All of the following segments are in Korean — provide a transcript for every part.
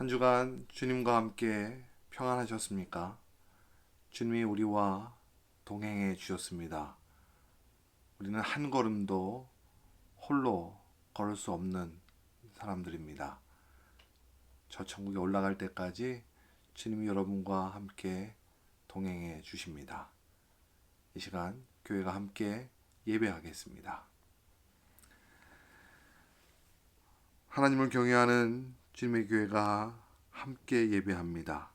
한 주간 주님과 함께 평안하셨습니까? 주님이 우리와 동행해 주셨습니다. 우리는 한 걸음도 홀로 걸을 수 없는 사람들입니다. 저 천국에 올라갈 때까지 주님이 여러분과 함께 동행해 주십니다. 이 시간 교회가 함께 예배하겠습니다. 하나님을 경외하는 주님의 교회가 함께 예배합니다.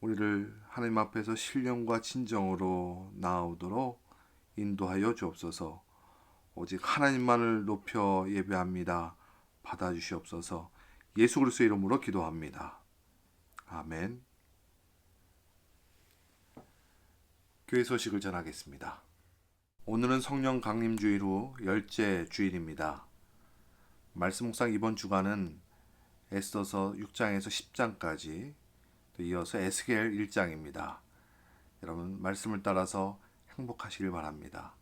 우리를 하나님 앞에서 신령과 진정으로 나아오도록 인도하여 주옵소서. 오직 하나님만을 높여 예배합니다. 받아주시옵소서. 예수 그리스도의 이름으로 기도합니다. 아멘. 교회 소식을 전하겠습니다. 오늘은 성령 강림 주일 후 10째 주일입니다. 말씀 묵상 이번 주간은 에스더서 6장에서 10장까지, 또 이어서 에스겔 1장입니다. 여러분 말씀을 따라서 행복하시길 바랍니다.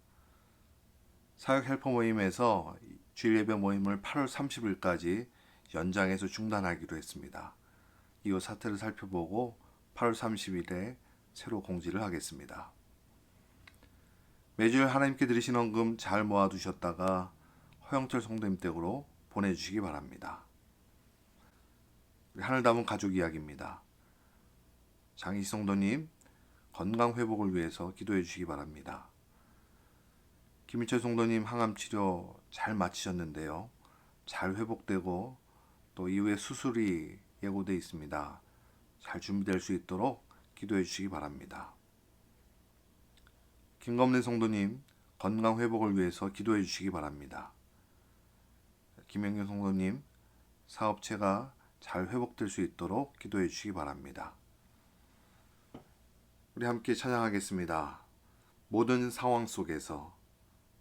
사역 헬퍼 모임에서 주일 예배 모임을 8월 30일까지 연장해서 중단하기로 했습니다. 이후 사태를 살펴보고 8월 30일에 새로 공지를 하겠습니다. 매주일 하나님께 드리신 헌금 잘 모아두셨다가 허영철 성도님 댁으로 보내주시기 바랍니다. 하늘 담은 가족 이야기입니다. 장희시 성도님 건강 회복을 위해서 기도해 주시기 바랍니다. 김일철 성도님 항암 치료 잘 마치셨는데요. 잘 회복되고 또 이후에 수술이 예고되어 있습니다. 잘 준비될 수 있도록 기도해 주시기 바랍니다. 김검래 성도님 건강 회복을 위해서 기도해 주시기 바랍니다. 김영균 성도님 사업체가 잘 회복될 수 있도록 기도해 주시기 바랍니다. 우리 함께 찬양하겠습니다. 모든 상황 속에서.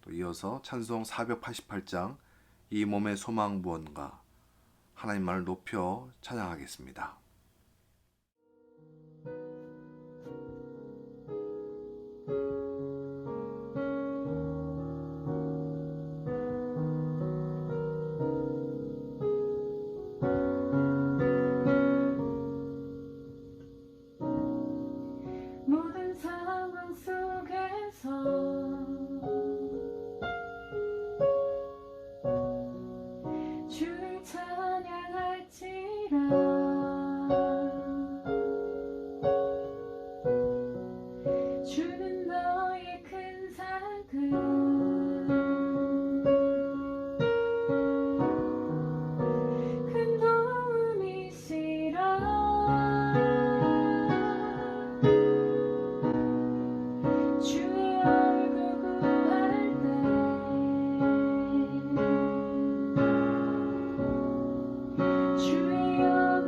또 이어서 찬송 488장 이 몸의 소망 무언가, 하나님만을 높여 찬양하겠습니다. 모든 상황 속에서 주를 찬양할지라. 주는 너의 큰 사랑, 큰 도움이시라. 주의 얼굴 구할 때 주의 영광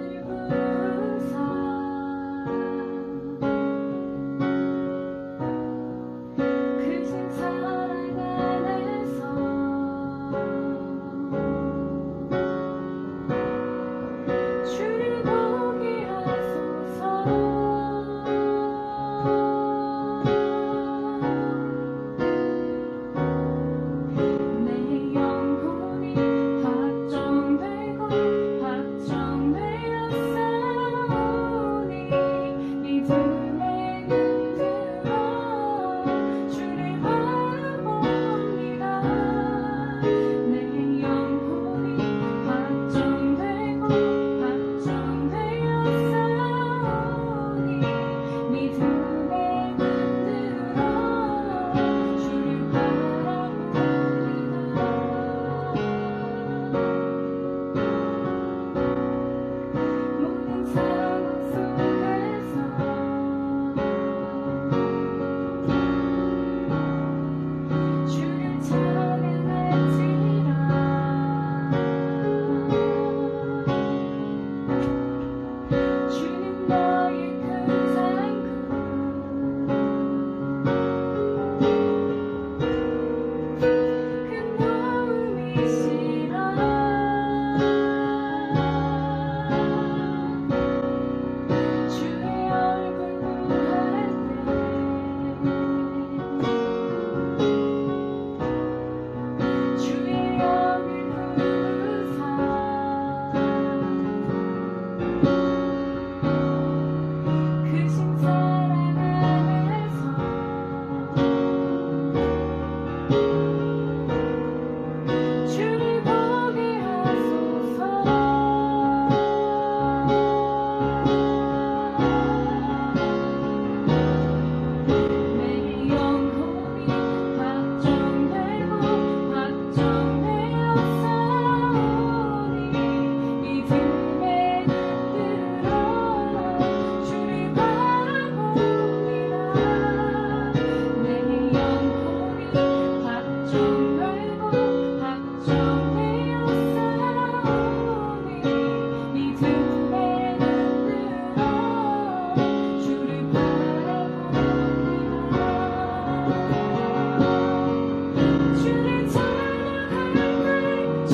되었사오니 믿음에 흔들어 주를 바라봅니다. 내 영혼이 확정되고 확정되었사오니 믿음에 흔들어 주를 바라봅니다. 주를 찬양할 때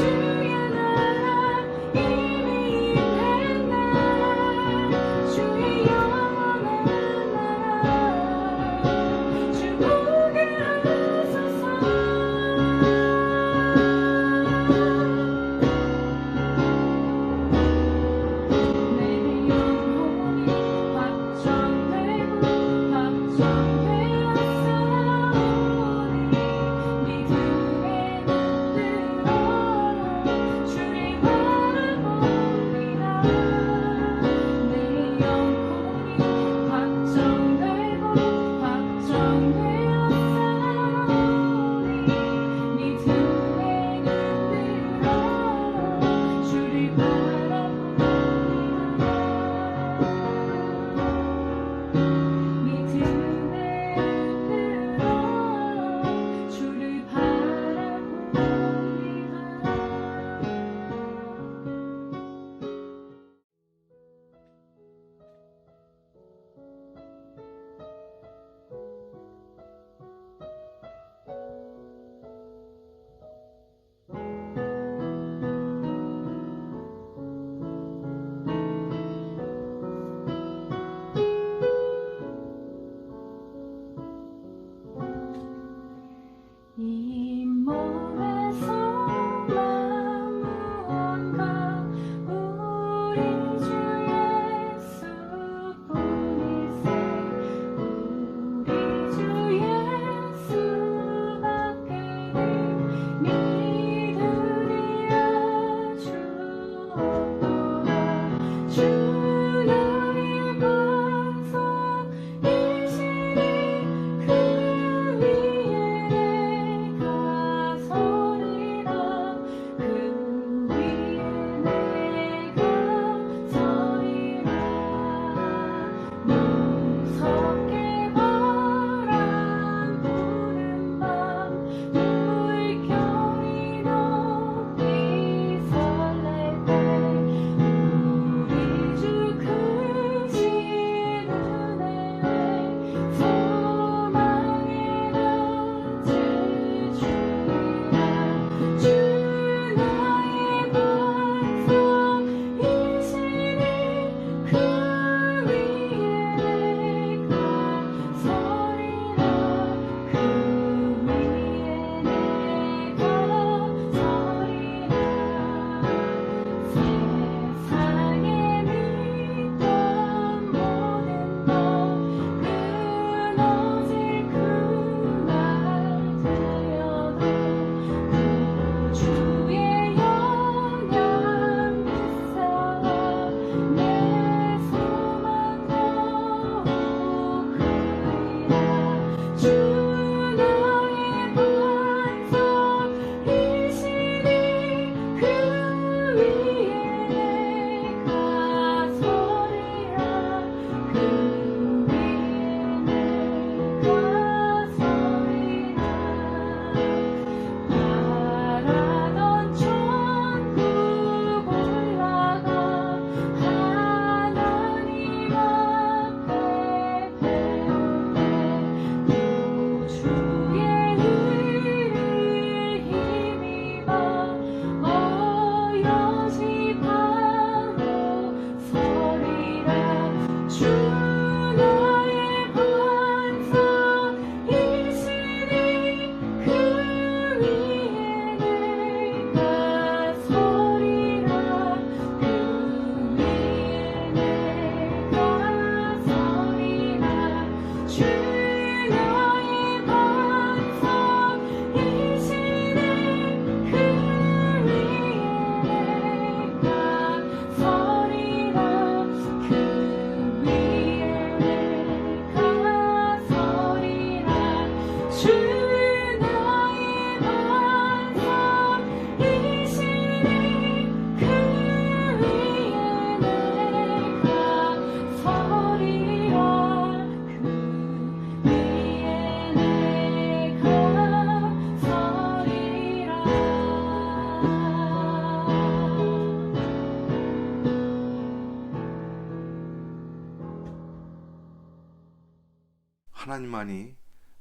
하나님만이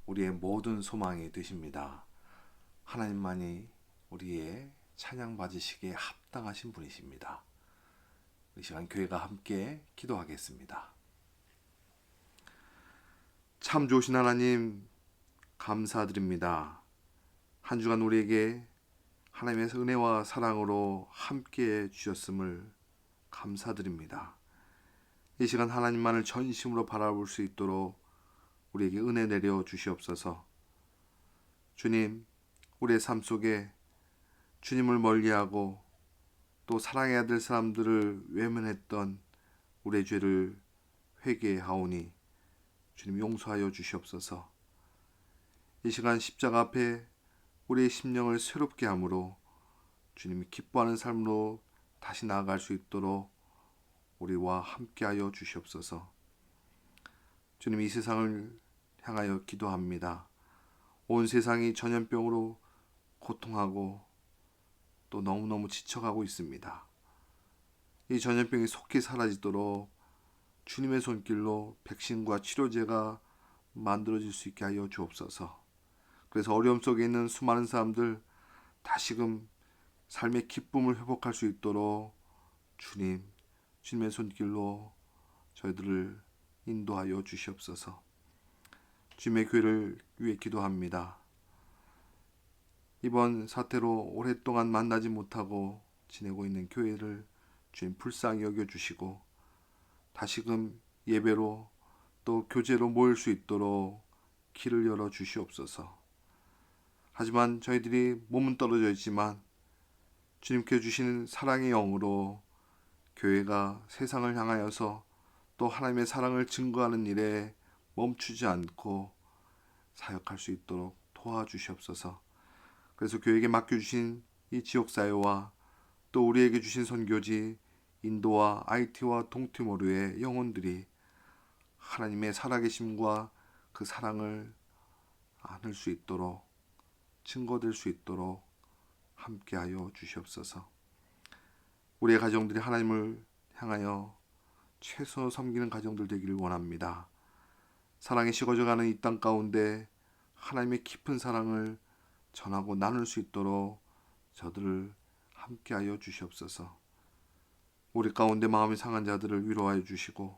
우리의 모든 소망이 되십니다. 하나님만이 우리의 찬양 받으시기에 합당하신 분이십니다. 이 시간 교회가 함께 기도하겠습니다. 참 좋으신 하나님, 감사드립니다. 한 주간 우리에게 하나님의 은혜와 사랑으로 함께 주셨음을 감사드립니다. 이 시간 하나님만을 전심으로 바라볼 수 있도록 우리에게 은혜 내려 주시옵소서. 주님, 우리의 삶 속에 주님을 멀리하고 또 사랑해야 될 사람들을 외면했던 우리의 죄를 회개하오니 주님 용서하여 주시옵소서. 이 시간 십자가 앞에 우리의 심령을 새롭게 함으로 주님이 기뻐하는 삶으로 다시 나아갈 수 있도록 우리와 함께하여 주시옵소서. 주님, 이 세상을 향하여 기도합니다. 온 세상이 전염병으로 고통하고 또 너무너무 지쳐가고 있습니다. 이 전염병이 속히 사라지도록 주님의 손길로 백신과 치료제가 만들어질 수 있게 하여 주옵소서. 그래서 어려움 속에 있는 수많은 사람들 다시금 삶의 기쁨을 회복할 수 있도록 주님의 손길로 저희들을 인도하여 주시옵소서. 주님의 교회를 위해 기도합니다. 이번 사태로 오랫동안 만나지 못하고 지내고 있는 교회를 주님 불쌍히 여겨주시고 다시금 예배로 또 교제로 모일 수 있도록 길을 열어 주시옵소서. 하지만 저희들이 몸은 떨어져 있지만 주님께 주시는 사랑의 영으로 교회가 세상을 향하여서 또 하나님의 사랑을 증거하는 일에 멈추지 않고 사역할 수 있도록 도와주시옵소서. 그래서 교회에게 맡겨주신 이 지역사회와 또 우리에게 주신 선교지 인도와 IT와 동티모르의 영혼들이 하나님의 살아계심과 그 사랑을 안을 수 있도록 증거될 수 있도록 함께하여 주시옵소서. 우리의 가정들이 하나님을 향하여 최소 섬기는 가정들 되기를 원합니다. 사랑이 식어져가는 이 땅 가운데 하나님의 깊은 사랑을 전하고 나눌 수 있도록 저들을 함께하여 주시옵소서. 우리 가운데 마음이 상한 자들을 위로하여 주시고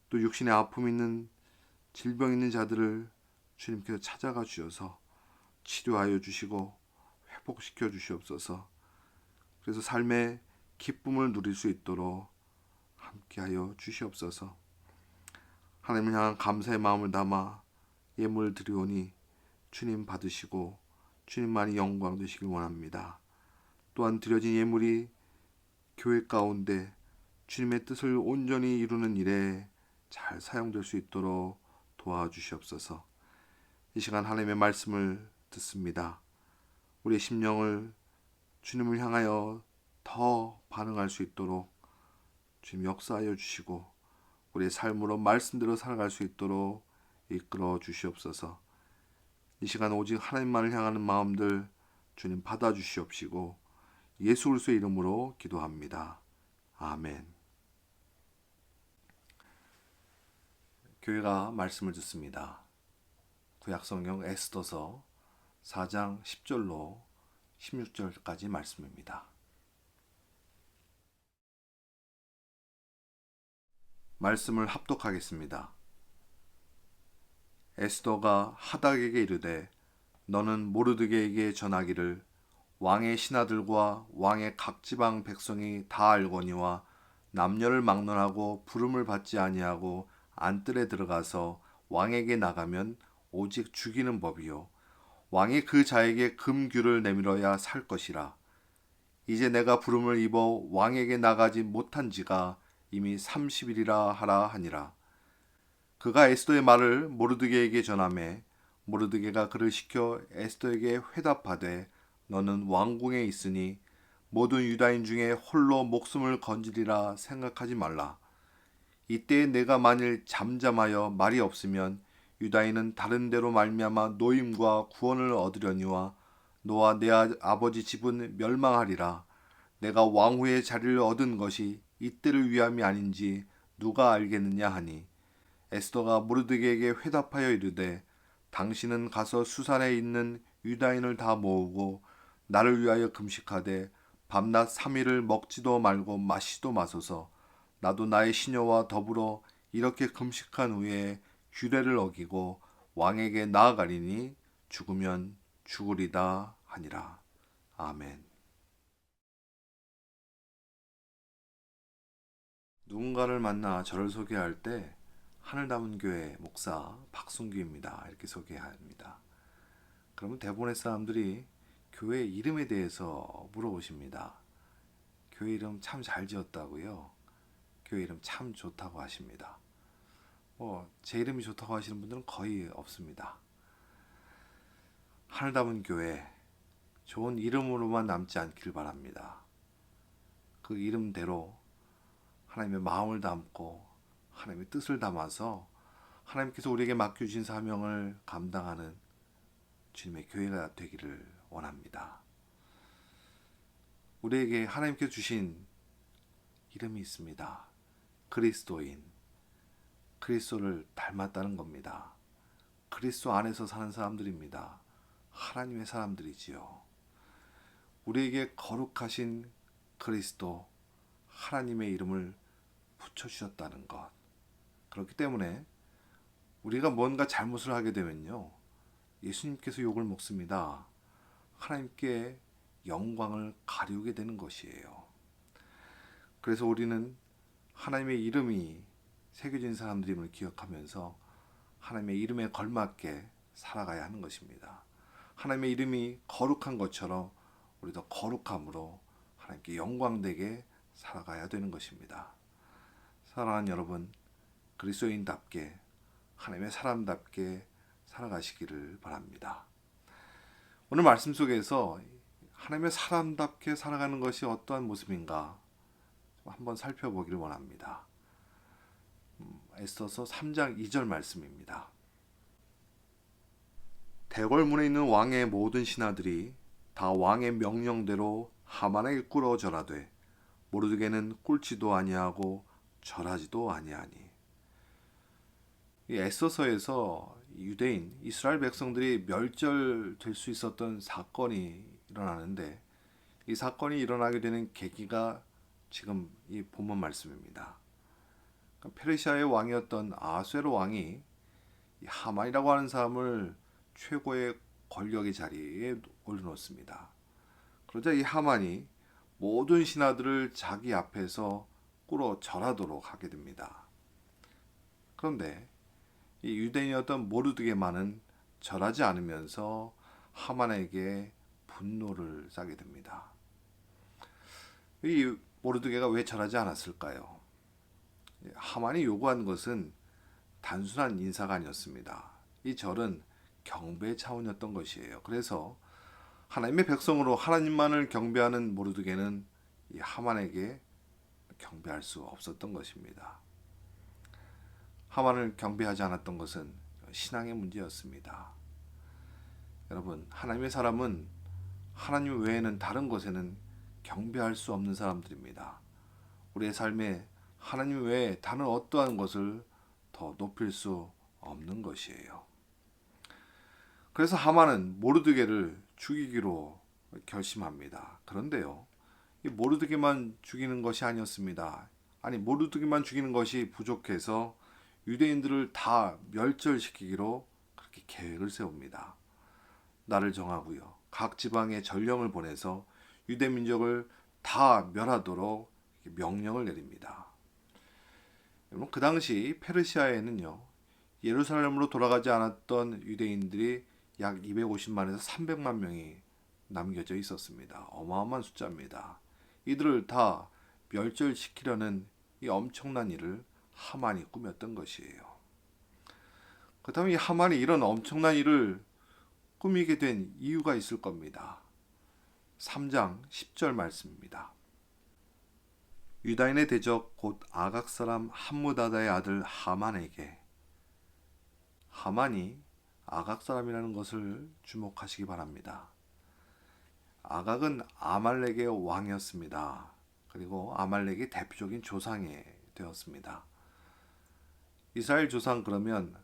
또 육신의 아픔 있는 질병 있는 자들을 주님께서 찾아가 주셔서 치료하여 주시고 회복시켜 주시옵소서. 그래서 삶의 기쁨을 누릴 수 있도록 함께하여 주시옵소서. 하나님을 향한 감사의 마음을 담아 예물 드리오니 주님 받으시고 주님만이 영광 되시길 원합니다. 또한 드려진 예물이 교회 가운데 주님의 뜻을 온전히 이루는 일에 잘 사용될 수 있도록 도와주시옵소서. 이 시간 하나님의 말씀을 듣습니다. 우리의 심령을 주님을 향하여 더 반응할 수 있도록 주님 역사하여 주시고 우리의 삶으로 말씀대로 살아갈 수 있도록 이끌어 주시옵소서. 이 시간 오직 하나님만을 향하는 마음들 주님 받아주시옵시고 예수 그리스도의 이름으로 기도합니다. 아멘. 교회가 말씀을 듣습니다. 구약성경 에스더서 4장 10절로 16절까지 말씀입니다. 말씀을 합독하겠습니다. 에스더가 하닥에게 이르되 너는 모르드게에게 전하기를 왕의 신하들과 왕의 각 지방 백성이 다 알거니와 남녀를 막론하고 부름을 받지 아니하고 안뜰에 들어가서 왕에게 나가면 오직 죽이는 법이요 왕이 그 자에게 금규를 내밀어야 살 것이라. 이제 내가 부름을 입어 왕에게 나가지 못한 지가 이미 30일이라 하라 하니라. 그가 에스더의 말을 모르드게에게 전하매 모르드게가 그를 시켜 에스더에게 회답하되 너는 왕궁에 있으니 모든 유다인 중에 홀로 목숨을 건지리라 생각하지 말라. 이때에 내가 만일 잠잠하여 말이 없으면 유다인은 다른 데로 말미암아 노임과 구원을 얻으려니와 너와 내 아버지 집은 멸망하리라. 내가 왕후의 자리를 얻은 것이 이때를 위함이 아닌지 누가 알겠느냐 하니 에스더가 모르드게에게 회답하여 이르되 당신은 가서 수산에 있는 유다인을 다 모으고 나를 위하여 금식하되 밤낮 3일을 먹지도 말고 마시도 마소서. 나도 나의 시녀와 더불어 이렇게 금식한 후에 규례를 어기고 왕에게 나아가리니 죽으면 죽으리다 하니라. 아멘. 누군가를 만나 저를 소개할 때 하늘담은 교회 목사 박순규입니다. 이렇게 소개합니다. 그러면 대부분의 사람들이 교회 이름에 대해서 물어보십니다. 교회 이름 참 잘 지었다고요. 교회 이름 참 좋다고 하십니다. 제 이름이 좋다고 하시는 분들은 거의 없습니다. 하늘담은 교회, 좋은 이름으로만 남지 않기를 바랍니다. 그 이름대로 하나님의 마음을 담고 하나님의 뜻을 담아서 하나님께서 우리에게 맡겨주신 사명을 감당하는 주님의 교회가 되기를 원합니다. 우리에게 하나님께서 주신 이름이 있습니다. 그리스도인. 그리스도를 닮았다는 겁니다. 그리스도 안에서 사는 사람들입니다. 하나님의 사람들이지요. 우리에게 거룩하신 그리스도, 하나님의 이름을 붙여주셨다는 것. 그렇기 때문에 우리가 뭔가 잘못을 하게 되면요, 예수님께서 욕을 먹습니다. 하나님께 영광을 가리우게 되는 것이에요. 그래서 우리는 하나님의 이름이 새겨진 사람들임을 기억하면서 하나님의 이름에 걸맞게 살아가야 하는 것입니다. 하나님의 이름이 거룩한 것처럼 우리도 거룩함으로 하나님께 영광되게 살아가야 되는 것입니다. 사랑하는 여러분, 그리스도인답게 하나님의 사람답게 살아가시기를 바랍니다. 오늘 말씀 속에서 하나님의 사람답게 살아가는 것이 어떠한 모습인가 한번 살펴보기를 원합니다. 에스더서 3장 2절 말씀입니다. 대궐문에 있는 왕의 모든 신하들이 다 왕의 명령대로 하만에게 꿇어 절하되 모르드게는 꿇지도 아니하고 절하지도 아니하니. 이 에스더서에서 유대인 이스라엘 백성들이 멸절될 수 있었던 사건이 일어나는데, 이 사건이 일어나게 되는 계기가 지금 이 본문 말씀입니다. 페르시아의 왕이었던 아수에로 왕이 이 하만이라고 하는 사람을 최고의 권력의 자리에 올려놓습니다. 그러자 이 하만이 모든 신하들을 자기 앞에서 꿇어 절하도록 하게 됩니다. 그런데 이 유대인이었던 모르드게만은 절하지 않으면서 하만에게 분노를 싸게 됩니다. 이 모르드게가 왜 절하지 않았을까요? 하만이 요구한 것은 단순한 인사가 아니었습니다. 이 절은 경배 차원이었던 것이에요. 그래서 하나님의 백성으로 하나님만을 경배하는 모르드게는 이 하만에게 경배할 수 없었던 것입니다. 하만을 경배하지 않았던 것은 신앙의 문제였습니다. 여러분, 하나님의 사람은 하나님 외에는 다른 것에는 경배할 수 없는 사람들입니다. 우리의 삶에 하나님 외에 다른 어떠한 것을 더 높일 수 없는 것이에요. 그래서 하만은 모르드게를 죽이기로 결심합니다. 그런데요, 이 모르드게만 죽이는 것이 아니었습니다. 아니, 모르드게만 죽이는 것이 부족해서 유대인들을 다 멸절시키기로 그렇게 계획을 세웁니다. 날을 정하고요, 각 지방에 전령을 보내서 유대 민족을 다 멸하도록 명령을 내립니다. 여러분, 그 당시 페르시아에는요, 예루살렘으로 돌아가지 않았던 유대인들이 약 250만에서 300만 명이 남겨져 있었습니다. 어마어마한 숫자입니다. 이들을 다 멸절시키려는 이 엄청난 일을 하만이 꾸몄던 것이에요. 그렇다면 이 하만이 이런 엄청난 일을 꾸미게 된 이유가 있을 겁니다. 3장 10절 말씀입니다. 유다인의 대적 곧 아각 사람 함무다다의 아들 하만에게. 하만이 아각 사람이라는 것을 주목하시기 바랍니다. 아각은 아말렉의 왕이었습니다. 그리고 아말렉의 대표적인 조상이 되었습니다. 이스라엘 조상 그러면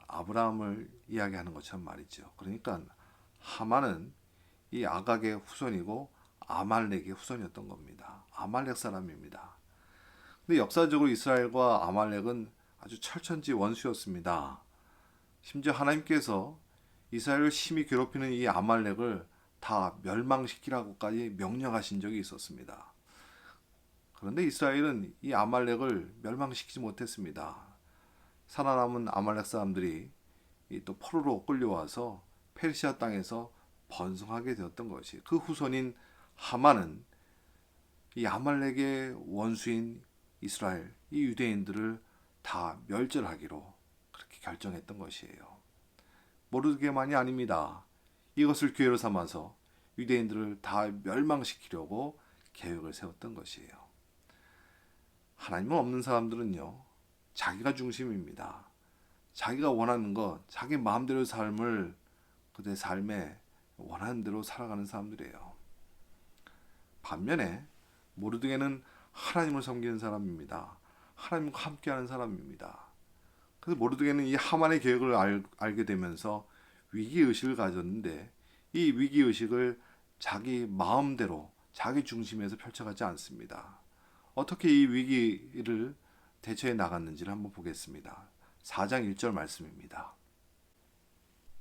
아브라함을 이야기하는 것처럼 말이죠. 그러니까 하만은 이 아각의 후손이고 아말렉의 후손이었던 겁니다. 아말렉 사람입니다. 근데 역사적으로 이스라엘과 아말렉은 아주 철천지 원수였습니다. 심지어 하나님께서 이스라엘을 심히 괴롭히는 이 아말렉을 다 멸망시키라고까지 명령하신 적이 있었습니다. 그런데 이스라엘은 이 아말렉을 멸망시키지 못했습니다. 살아남은 아말렉 사람들이 또 포로로 끌려와서 페르시아 땅에서 번성하게 되었던 것이, 그 후손인 하만은 이 아말렉의 원수인 이스라엘, 이 유대인들을 다 멸절하기로 그렇게 결정했던 것이에요. 모르드게만이 아닙니다. 이것을 기회로 삼아서 유대인들을 다 멸망시키려고 계획을 세웠던 것이에요. 하나님은 없는 사람들은요, 자기가 중심입니다. 자기가 원하는 것, 자기 마음대로 삶을 그들의 삶에 원하는 대로 살아가는 사람들이에요. 반면에 모르드게는 하나님을 섬기는 사람입니다. 하나님과 함께하는 사람입니다. 그래서 모르드게는 이 하만의 계획을 알게 되면서 위기의식을 가졌는데, 이 위기의식을 자기 마음대로 자기 중심에서 펼쳐가지 않습니다. 어떻게 이 위기를 대처해 나갔는지를 한번 보겠습니다. 4장 1절 말씀입니다.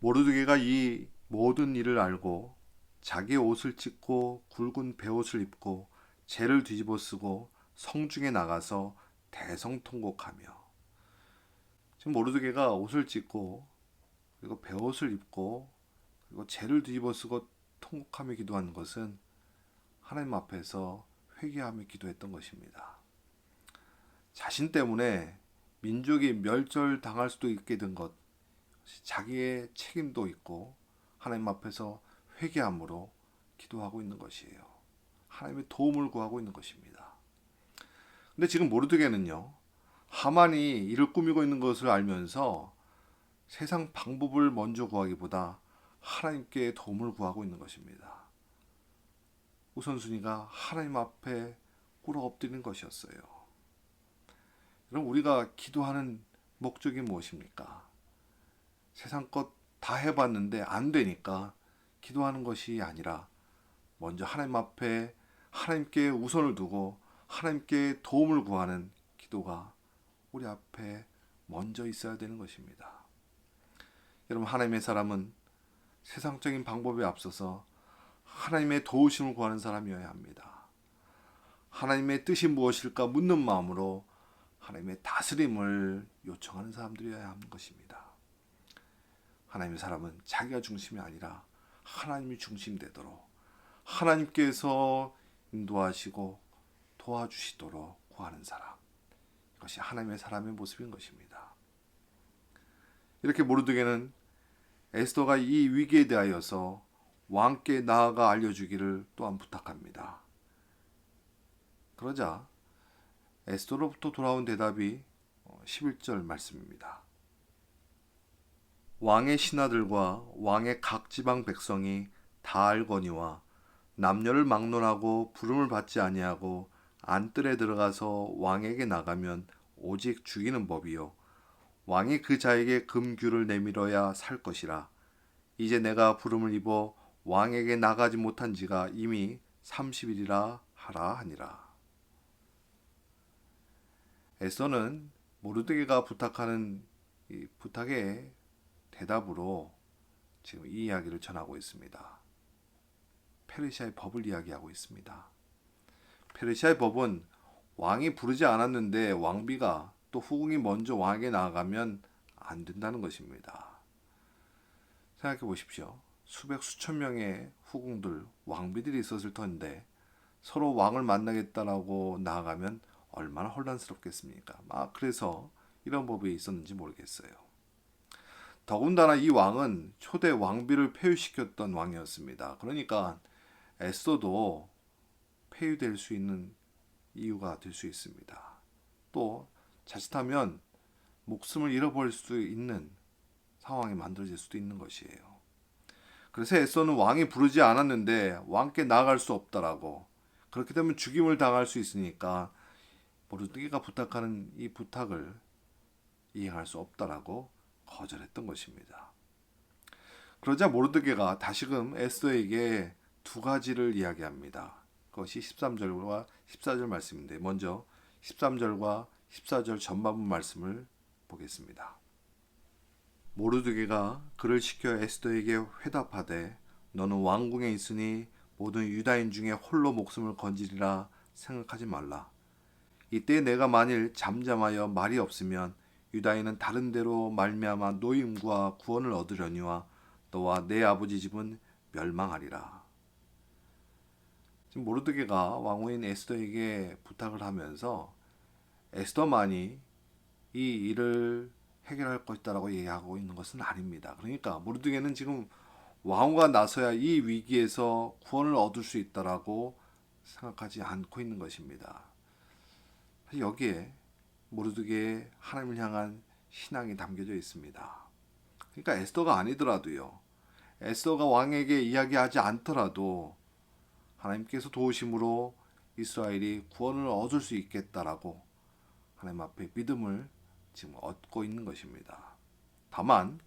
모르드게가 이 모든 일을 알고 자기의 옷을 찢고 굵은 베옷을 입고 재를 뒤집어 쓰고 성중에 나가서 대성통곡하며, 지금 모르드게가 옷을 찢고 그리고 베옷을 입고 그리고 재를 뒤집어 쓰고 통곡하며 기도하는 것은 하나님 앞에서 회개하며 기도했던 것입니다. 자신 때문에 민족이 멸절당할 수도 있게 된 것, 자기의 책임도 있고 하나님 앞에서 회개함으로 기도하고 있는 것이에요. 하나님의 도움을 구하고 있는 것입니다. 근데 지금 모르드게는요, 하만이 이를 꾸미고 있는 것을 알면서 세상 방법을 먼저 구하기보다 하나님께 도움을 구하고 있는 것입니다. 우선순위가 하나님 앞에 꿇어 엎드리는 것이었어요. 그럼 우리가 기도하는 목적이 무엇입니까? 세상 것 다 해봤는데 안 되니까 기도하는 것이 아니라 먼저 하나님 앞에 하나님께 우선을 두고 하나님께 도움을 구하는 기도가 우리 앞에 먼저 있어야 되는 것입니다. 여러분, 하나님의 사람은 세상적인 방법에 앞서서 하나님의 도우심을 구하는 사람이어야 합니다. 하나님의 뜻이 무엇일까 묻는 마음으로 하나님의 다스림을 요청하는 사람들이어야 하는 것입니다. 하나님의 사람은 자기가 중심이 아니라 하나님이 중심되도록 하나님께서 인도하시고 도와주시도록 구하는 사람, 이것이 하나님의 사람의 모습인 것입니다. 이렇게 모르드게는 에스더가 이 위기에 대하여서 왕께 나아가 알려주기를 또한 부탁합니다. 그러자 에스더로부터 돌아온 대답이 11절 말씀입니다. 왕의 신하들과 왕의 각 지방 백성이 다 알거니와 남녀를 막론하고 부름을 받지 아니하고 안뜰에 들어가서 왕에게 나가면 오직 죽이는 법이요 왕이 그 자에게 금규를 내밀어야 살 것이라. 이제 내가 부름을 입어 왕에게 나가지 못한 지가 이미 30일이라 하라 하니라. 에스더는 모르드게가 부탁하는 이 부탁의 대답으로 지금 이 이야기를 전하고 있습니다. 페르시아의 법을 이야기하고 있습니다. 페르시아의 법은 왕이 부르지 않았는데 왕비가 또 후궁이 먼저 왕에게 나아가면 안 된다는 것입니다. 생각해 보십시오. 수백 수천 명의 후궁들, 왕비들이 있었을 텐데 서로 왕을 만나겠다라고 나아가면 얼마나 혼란스럽겠습니까? 그래서 이런 법이 있었는지 모르겠어요. 더군다나 이 왕은 초대 왕비를 폐위시켰던 왕이었습니다. 그러니까 에스더도 폐위될 수 있는 이유가 될 수 있습니다. 또 자칫하면 목숨을 잃어버릴 수 있는 상황이 만들어질 수도 있는 것이에요. 그래서 에스더는 왕이 부르지 않았는데 왕께 나아갈 수 없다라고, 그렇게 되면 죽임을 당할 수 있으니까 모르드게가 부탁하는 이 부탁을 이행할 수 없다라고 거절했던 것입니다. 그러자 모르드게가 다시금 에스더에게 두 가지를 이야기합니다. 그것이 13절과 14절 말씀인데 먼저 13절과 14절 전반부 말씀을 보겠습니다. 모르드게가 그를 시켜 에스더에게 회답하되 너는 왕궁에 있으니 모든 유다인 중에 홀로 목숨을 건지리라 생각하지 말라. 이때 내가 만일 잠잠하여 말이 없으면 유다인은 다른 데로 말미암아 노임과 구원을 얻으려니와 너와 내 아버지 집은 멸망하리라. 지금 모르드게가 왕후인 에스더에게 부탁을 하면서 에스더만이 이 일을 해결할 것이다라고 얘기하고 있는 것은 아닙니다. 그러니까 모르드게는 지금 왕후가 나서야 이 위기에서 구원을 얻을 수 있다라고 생각하지 않고 있는 것입니다. 여기에 모르드게의 하나님을 향한 신앙이 담겨져 있습니다. 그러니까 에스더가 아니더라도요. 에스더가 왕에게 이야기하지 않더라도 하나님께서 도우심으로 이스라엘이 구원을 얻을 수 있겠다라고 하나님 앞에 믿음을 지금 얻고 있는 것입니다. 다만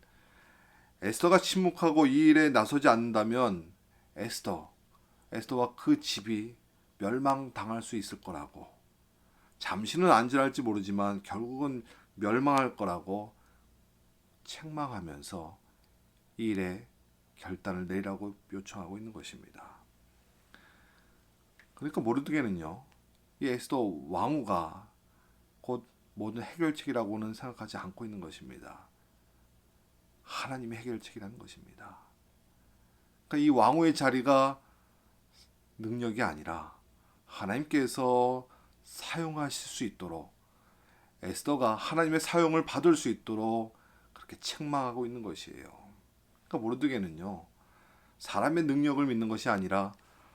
에스더가 침묵하고 이 일에 나서지 않는다면 에스더와 그 집이 멸망당할 수 있을 거라고, 잠시는 안전할지 모르지만 결국은 멸망할 거라고 책망하면서 이 일에 결단을 내리라고 요청하고 있는 것입니다. 그러니까 모르드게는요, 이 에스더 왕후가 곧 모든 해결책이라고는 생각하지 않고 있는 것입니다. 하나님의 해결책이라는 것입니다. 그러니까 이 왕후의 자리가 능력이 아니라 하나님께서 사용하실 수 있도록, 에스더가 하나님의 사용을 받을 수 있도록 그렇게 책망하고 있는 것이에요. 그러니까 모르드게는요, 사람의 능력을 믿는 것이 아니라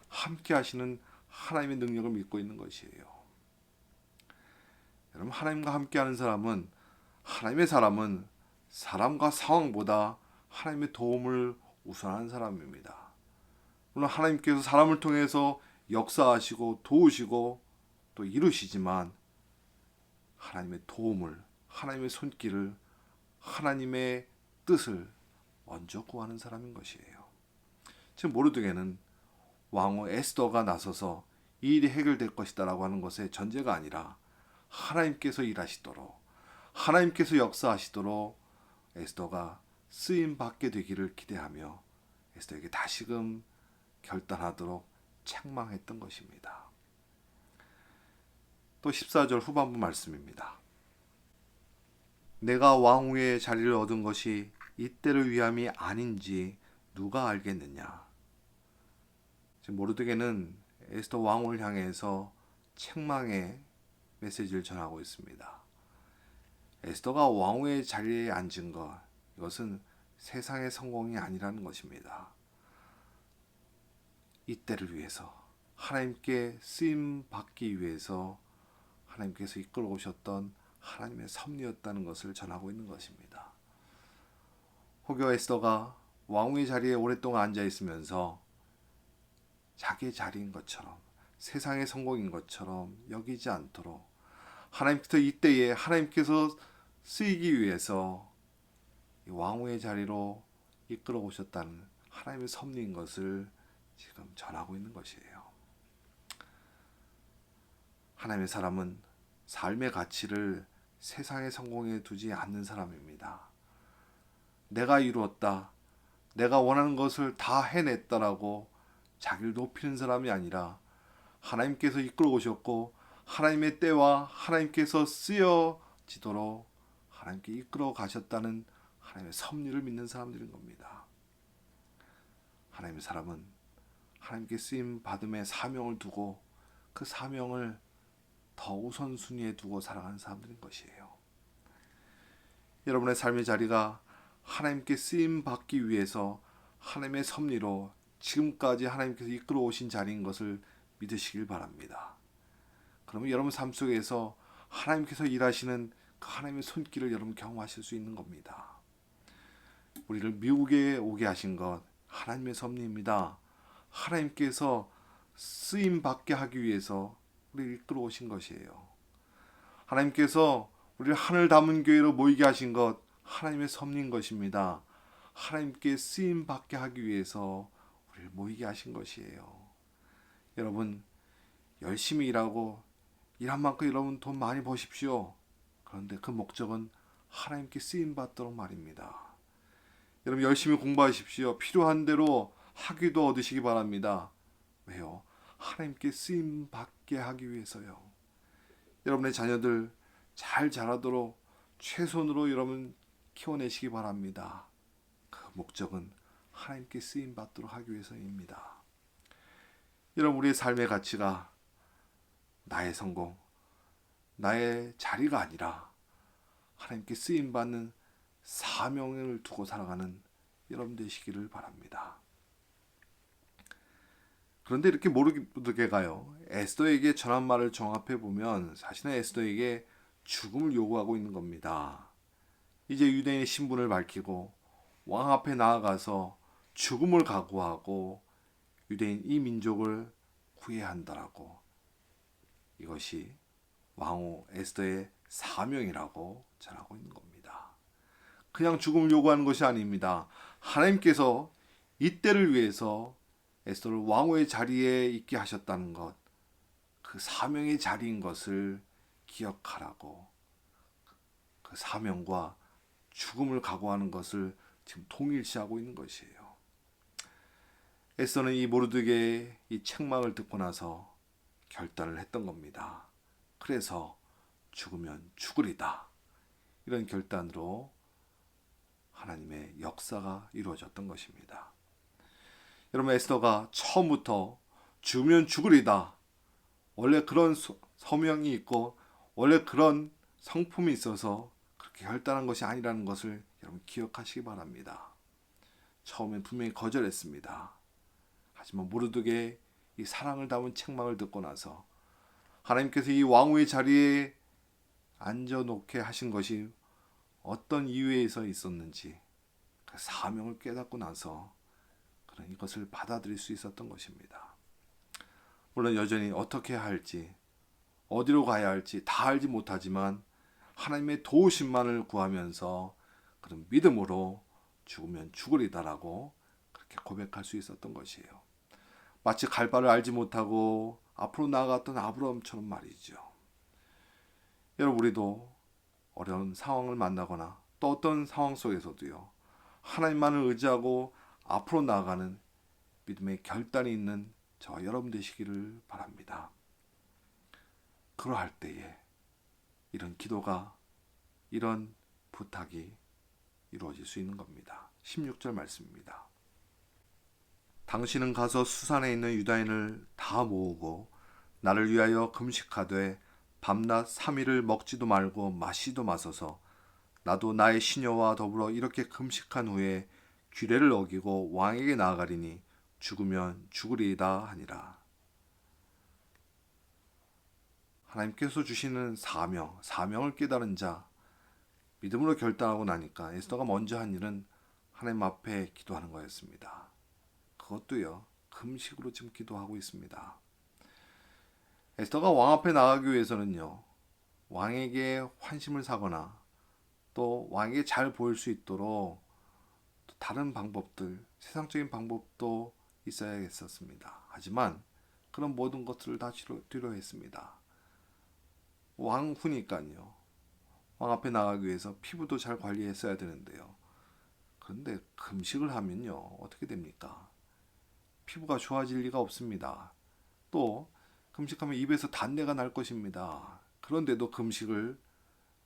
함께 하시는 하나님의 능력을 믿고 있는 것이에요. 여러분, 하나님과 함께하는 사람은, 하나님의 사람은 사람과 상황보다 하나님의 도움을 우선하는 사람입니다. 물론 하나님께서 사람을 통해서 역사하시고 도우시고 또 이루시지만 하나님의 도움을, 하나님의 손길을, 하나님의 뜻을 먼저 구하는 사람인 것이에요. 지금 모르드게는 왕후 에스더가 나서서 이 일이 해결될 것이다라고 하는 것의 전제가 아니라 하나님께서 일하시도록, 하나님께서 역사하시도록 에스더가 쓰임 받게 되기를 기대하며 에스더에게 다시금 결단하도록 책망했던 것입니다. 또 14절 후반부 말씀입니다. 내가 왕후의 자리를 얻은 것이 이때를 위함이 아닌지 누가 알겠느냐. 지금 모르드게는 에스더 왕후를 향해서 책망의 메시지를 전하고 있습니다. 에스더가 왕후의 자리에 앉은 것, 이것은 세상의 성공이 아니라는 것입니다. 이때를 위해서, 하나님께 쓰임 받기 위해서 하나님께서 이끌어 오셨던 하나님의 섭리였다는 것을 전하고 있는 것입니다. 혹여 에스더가 왕후의 자리에 오랫동안 앉아 있으면서 자기의 자리인 것처럼, 세상의 성공인 것처럼 여기지 않도록 하나님께서 이때에 하나님께서 쓰이기 위해서 이 왕후의 자리로 이끌어 오셨다는 하나님의 섭리인 것을 지금 전하고 있는 것이에요. 하나님의 사람은 삶의 가치를 세상의 성공에 두지 않는 사람입니다. 내가 이루었다, 내가 원하는 것을 다 해냈다라고 자기를 높이는 사람이 아니라 하나님께서 이끌어 오셨고 하나님의 때와 하나님께서 쓰여지도록 하나님께 이끌어 가셨다는 하나님의 섭리를 믿는 사람들인 겁니다. 하나님의 사람은 하나님께 쓰임 받음의 사명을 두고 그 사명을 더 우선순위에 두고 살아가는 사람들인 것이에요. 여러분의 삶의 자리가 하나님께 쓰임 받기 위해서 하나님의 섭리로 지금까지 하나님께서 이끌어 오신 자리인 것을 믿으시길 바랍니다. 그러면 여러분 삶 속에서 하나님께서 일하시는 그 하나님의 손길을 여러분 경험하실 수 있는 겁니다. 우리를 미국에 오게 하신 것 하나님의 섭리입니다. 하나님께서 쓰임 받게 하기 위해서 우리를 이끌어 오신 것이에요. 하나님께서 우리를 하늘 담은 교회로 모이게 하신 것 하나님의 섭리인 것입니다. 하나님께 쓰임 받게 하기 위해서 우리를 모이게 하신 것이에요. 여러분 열심히 일하고 일한 만큼 여러분 돈 많이 버십시오. 그런데 그 목적은 하나님께 쓰임 받도록 말입니다. 여러분 열심히 공부하십시오. 필요한 대로 학위도 얻으시기 바랍니다. 왜요? 하나님께 쓰임 받게 하기 위해서요. 여러분의 자녀들 잘 자라도록 최선으로 여러분 키워내시기 바랍니다. 그 목적은 하나님께 쓰임 받도록 하기 위해서입니다. 여러분 우리의 삶의 가치가 나의 성공, 나의 자리가 아니라 하나님께 쓰임 받는 사명을 두고 살아가는 여러분 되시기를 바랍니다. 그런데 이렇게 모르게가요. 에스더에게 전한 말을 종합해 보면 사실은 에스더에게 죽음을 요구하고 있는 겁니다. 이제 유대인의 신분을 밝히고 왕 앞에 나아가서 죽음을 각오하고 유대인 이 민족을 구해야 한다라고. 이것이 왕후 에스더의 사명이라고 전하고 있는 겁니다. 그냥 죽음을 요구하는 것이 아닙니다. 하나님께서 이때를 위해서 에스더를 왕후의 자리에 있게 하셨다는 것, 그 사명의 자리인 것을 기억하라고. 그 사명과 죽음을 각오하는 것을 지금 동일시하고 있는 것이에요. 에스더는 이 모르드게의 이 책망을 듣고 나서 결단을 했던 겁니다. 그래서 죽으면 죽으리다. 이런 결단으로 하나님의 역사가 이루어졌던 것입니다. 여러분 에스더가 처음부터 죽으면 죽으리다. 원래 그런 서명이 있고 원래 그런 성품이 있어서 그렇게 결단한 것이 아니라는 것을 여러분 기억하시기 바랍니다. 처음엔 분명히 거절했습니다. 하지만 모르드게의 이 사랑을 담은 책망을 듣고 나서 하나님께서 이 왕후의 자리에 앉아놓게 하신 것이 어떤 이유에서 있었는지 그 사명을 깨닫고 나서 그런 이것을 받아들일 수 있었던 것입니다. 물론 여전히 어떻게 해야 할지 어디로 가야 할지 다 알지 못하지만 하나님의 도우심만을 구하면서 그런 믿음으로 죽으면 죽으리다라고 그렇게 고백할 수 있었던 것이에요. 마치 갈 바를 알지 못하고 앞으로 나아갔던 아브라함처럼 말이죠. 여러분 우리도 어려운 상황을 만나거나 또 어떤 상황 속에서도요. 하나님만을 의지하고 앞으로 나아가는 믿음의 결단이 있는 저와 여러분 되시기를 바랍니다. 그러할 때에 이런 기도가 이런 부탁이 이루어질 수 있는 겁니다. 16절 말씀입니다. 당신은 가서 수산에 있는 유다인을 다 모으고 나를 위하여 금식하되 밤낮 3일을 먹지도 말고 마시도 마소서. 나도 나의 시녀와 더불어 이렇게 금식한 후에 규례를 어기고 왕에게 나아가리니 죽으면 죽으리이다 하니라. 하나님께서 주시는 사명을 깨달은 자, 믿음으로 결단하고 나니까 에스더가 먼저 한 일은 하나님 앞에 기도하는 거였습니다. 그것도요, 금식으로 지금 기도하고 있습니다. 에스더가 왕 앞에 나가기 위해서는요, 왕에게 환심을 사거나 또 왕에게 잘 보일 수 있도록 또 다른 방법들, 세상적인 방법도 있어야겠었습니다. 하지만 그런 모든 것들을 다 뒤로 했습니다. 왕후니까요. 왕 앞에 나가기 위해서 피부도 잘 관리했어야 되는데요. 그런데 금식을 하면요, 어떻게 됩니까? 피부가 좋아질 리가 없습니다. 또 금식하면 입에서 단내가 날 것입니다. 그런데도 금식을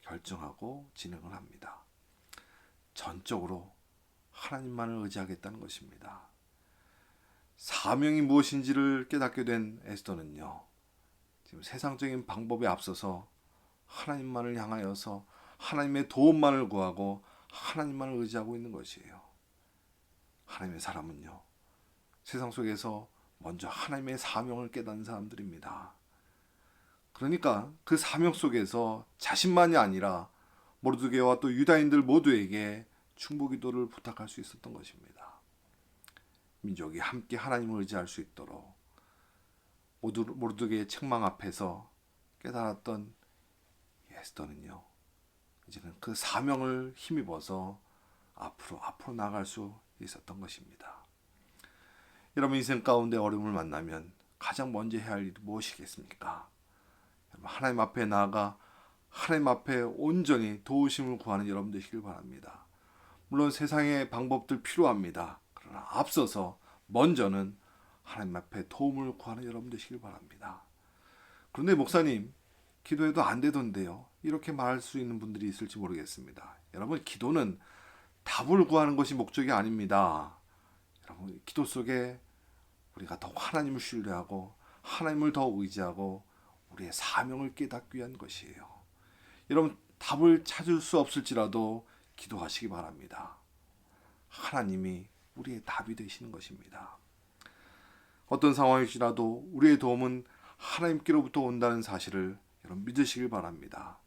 결정하고 진행을 합니다. 전적으로 하나님만을 의지하겠다는 것입니다. 사명이 무엇인지를 깨닫게 된 에스더는요, 지금 세상적인 방법에 앞서서 하나님만을 향하여서 하나님의 도움만을 구하고 하나님만을 의지하고 있는 것이에요. 하나님의 사람은요, 세상 속에서 먼저 하나님의 사명을 깨닫는 사람들입니다. 그러니까 그 사명 속에서 자신만이 아니라 모르드게와 또 유다인들 모두에게 충고기도를 부탁할 수 있었던 것입니다. 민족이 함께 하나님을 의지할 수 있도록 모르드게의 책망 앞에서 깨달았던 에스더는요, 이제는 그 사명을 힘입어서 앞으로 나갈 수 있었던 것입니다. 여러분 인생 가운데 어려움을 만나면 가장 먼저 해야 할 일이 무엇이겠습니까? 여러분 하나님 앞에 나아가 하나님 앞에 온전히 도우심을 구하는 여러분 되시길 바랍니다. 물론 세상의 방법들 필요합니다. 그러나 앞서서 먼저는 하나님 앞에 도움을 구하는 여러분 되시길 바랍니다. 그런데 목사님, 기도해도 안 되던데요. 이렇게 말할 수 있는 분들이 있을지 모르겠습니다. 여러분, 기도는 답을 구하는 것이 목적이 아닙니다. 여러분, 기도 속에 우리가 더 하나님을 신뢰하고 하나님을 더 의지하고 우리의 사명을 깨닫기 위한 것이에요. 여러분, 답을 찾을 수 없을지라도 기도하시기 바랍니다. 하나님이 우리의 답이 되시는 것입니다. 어떤 상황일지라도 우리의 도움은 하나님께로부터 온다는 사실을 여러분 믿으시길 바랍니다.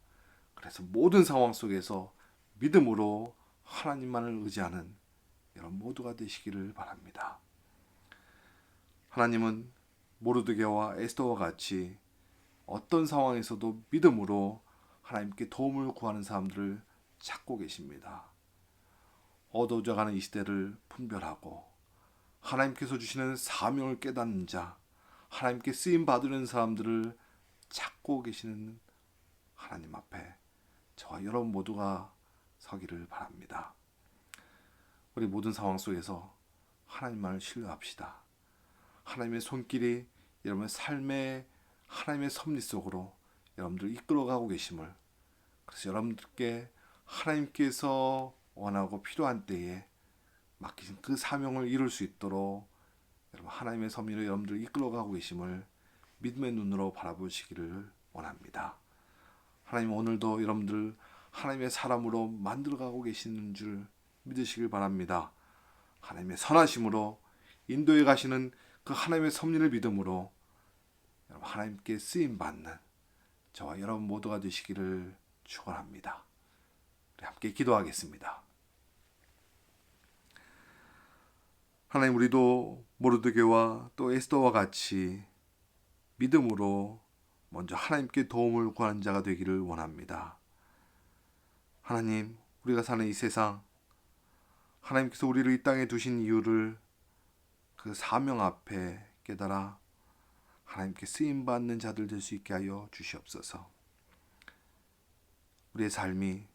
그래서 모든 상황 속에서 믿음으로 하나님만을 의지하는 여러분 모두가 되시기를 바랍니다. 하나님은 모르드게와 에스더와 같이 어떤 상황에서도 믿음으로 하나님께 도움을 구하는 사람들을 찾고 계십니다. 어두워져가는 이 시대를 분별하고 하나님께서 주시는 사명을 깨닫는 자, 하나님께 쓰임 받으는 사람들을 찾고 계시는 하나님 앞에 저와 여러분 모두가 서기를 바랍니다. 우리 모든 상황 속에서 하나님만을 신뢰합시다. 하나님의 손길이 여러분의 삶의 하나님의 섭리 속으로 여러분들 이끌어가고 계심을, 그래서 여러분들께 하나님께서 원하고 필요한 때에 맡기신 그 사명을 이룰 수 있도록 여러분 하나님의 섭리로 여러분들을 이끌어가고 계심을 믿음의 눈으로 바라보시기를 원합니다. 하나님 오늘도 여러분들 하나님의 사람으로 만들어가고 계시는 줄 믿으시길 바랍니다. 하나님의 선하심으로 인도에 가시는 그 하나님의 섭리를 믿음으로 여러분 하나님께 쓰임받는 저와 여러분 모두가 되시기를 축원합니다. 우리 함께 기도하겠습니다. 하나님, 우리도 모르드게와 또 에스더와 같이 믿음으로 먼저 하나님께 도움을 구하는 자가 되기를 원합니다. 하나님, 우리가 사는 이 세상, 하나님께서 우리를 이 땅에 두신 이유를 그 사명 앞에 깨달아 하나님께 쓰임받는 자들 될 수 있게 하여 주시옵소서. 우리의 삶이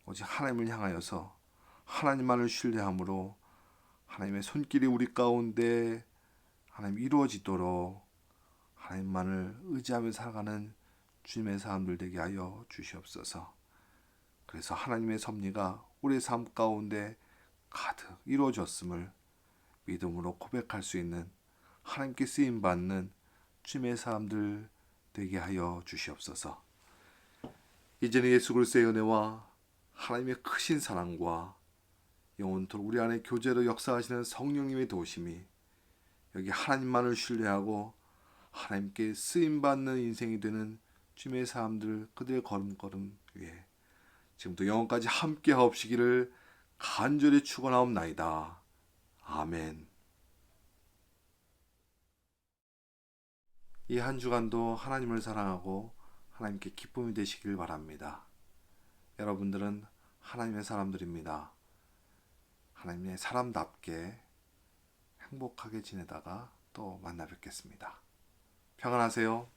오직 하나님을 향하여서 하나님만을 신뢰함으로 하나님의 손길이 우리 가운데 하나님 이루어지도록 하나님만을 의지하며 살아가는 주님의 사람들 되게 하여 주시옵소서. 그래서 하나님의 섭리가 우리의 삶 가운데 가득 이루어졌음을 믿음으로 고백할 수 있는 하나님께 쓰임받는 주님의 사람들 되게 하여 주시옵소서. 이제는 예수 그리스도의 은혜와 하나님의 크신 사랑과 영원토록 우리 안에 교제로 역사하시는 성령님의 도우심이 여기 하나님만을 신뢰하고 하나님께 쓰임받는 인생이 되는 주님의 사람들 그들의 걸음걸음 위에 지금도 영원까지 함께 하옵시기를 간절히 축원하옵나이다. 아멘. 이 한 주간도 하나님을 사랑하고 하나님께 기쁨이 되시길 바랍니다. 여러분들은 하나님의 사람들입니다. 하나님의 사람답게 행복하게 지내다가 또 만나 뵙겠습니다. 평안하세요.